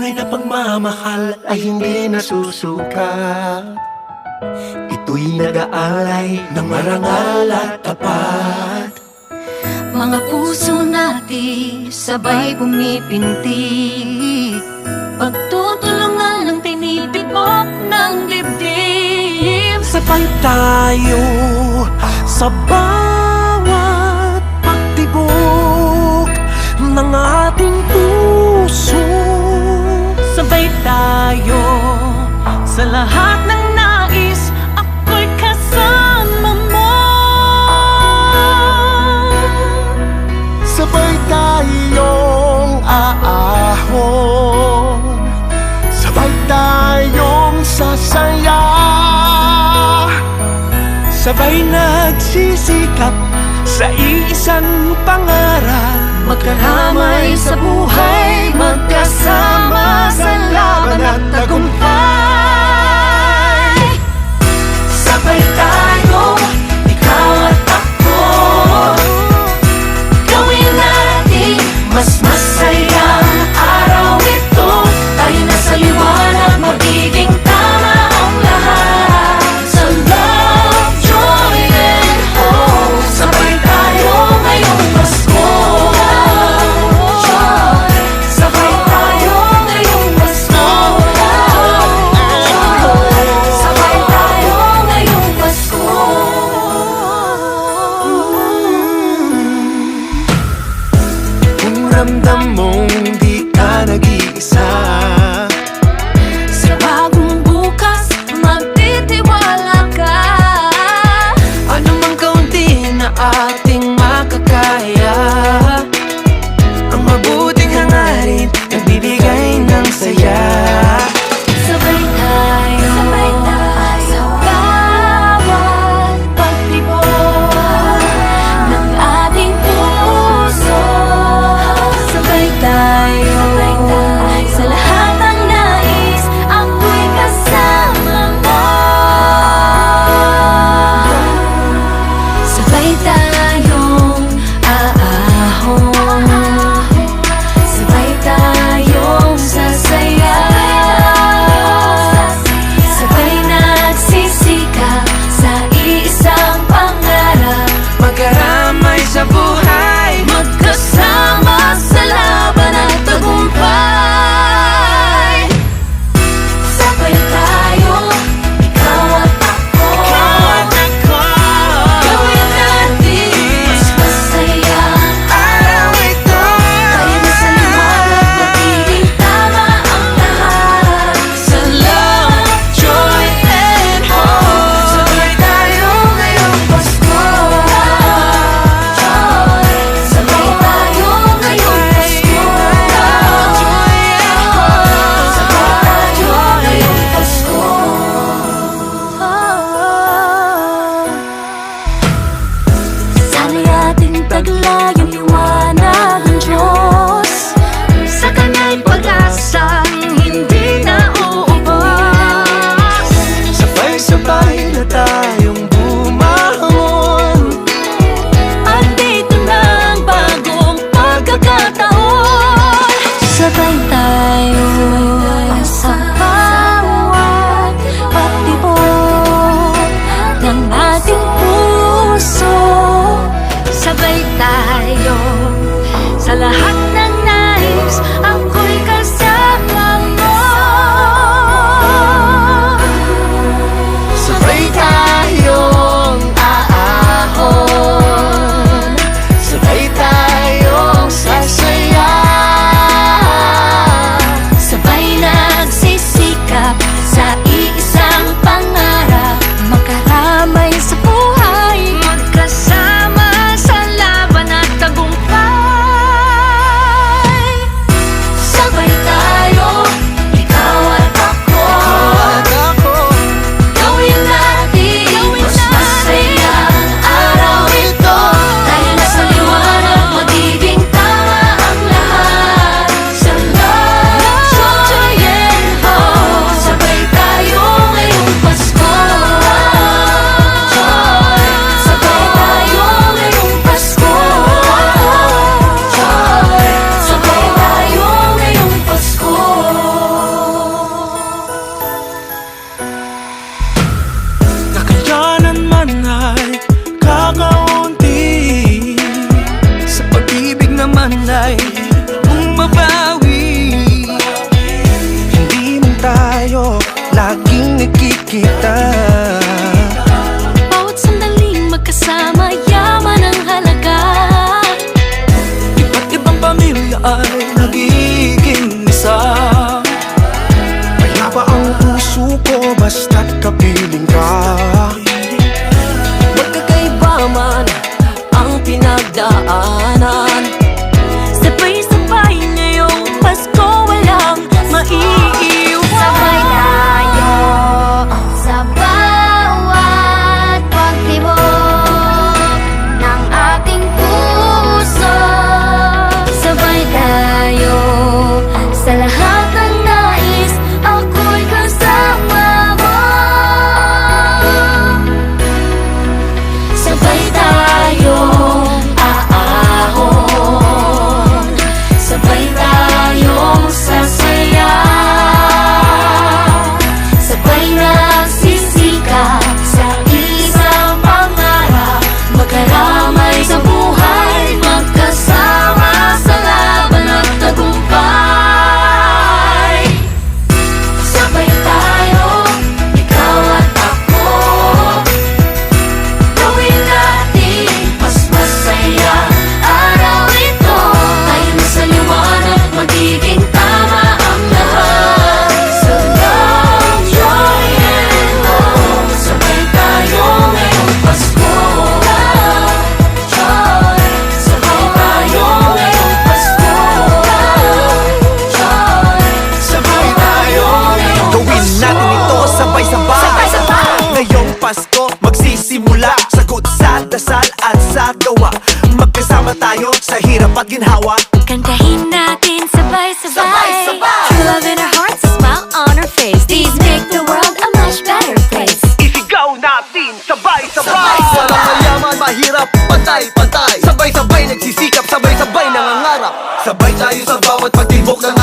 Tunay na pagmamahal ay hindi nasusuka. Ito'y nag-aalay ng marangal at tapat. Mga puso natin sabay pumipinti, pagtutulungan ng tinitibok ng dibdib. Sabay tayo sa bawat pagtibok ng ating puso. Sabay tayo sa lahat ng nais, ako'y kasama mo. Sabay tayong aahon, sabay tayong sasaya, sabay nagsisikap sa iisang pangarap. Magkaramay sa buhay, magkasama sa laban at tagumpay. Sabay tayo, ikaw at ako, gawin natin mas masayang araw ito. Tayo na sa liwanag, magiging tama ang lahat. Sa love, joy, and hope, sabay tayo ngayong Pasko. Joy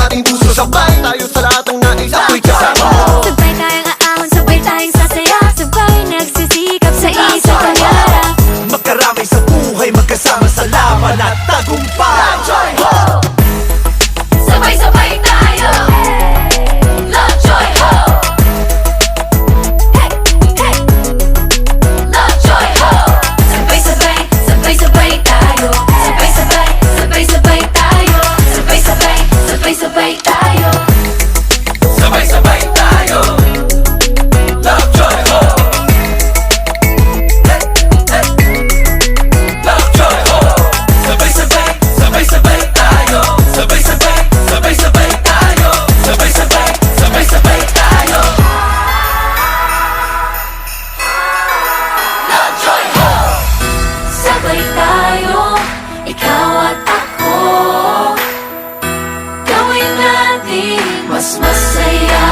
ating puso. Sabay tayo sa lahat ng nais, ako'y kasama mo. Sabay tayong aahon, sabay tayong sasaya, sabay nagsisikap sa isa't pangarap. Magkarami sa buhay, magkasama sa laban at tagumpay. Sabay-sabay tayo, Love, joy, hope. Hey, hey. Love, joy, hope. Sabay-sabay, sabay-sabay tayo. Sabay-sabay, sabay-sabay tayo. Sabay-sabay, sabay-sabay tayo. Sabay-sabay tayo. Love, joy, hope. Love, joy, hope. Sabay-sabay, sabay-sabay tayo. Sabay-sabay, sabay-sabay tayo. Sabay-sabay, sabay-sabay tayo. Love, joy, hope. Sabay tayo, ikaw at ako. Gawin natin mas masaya.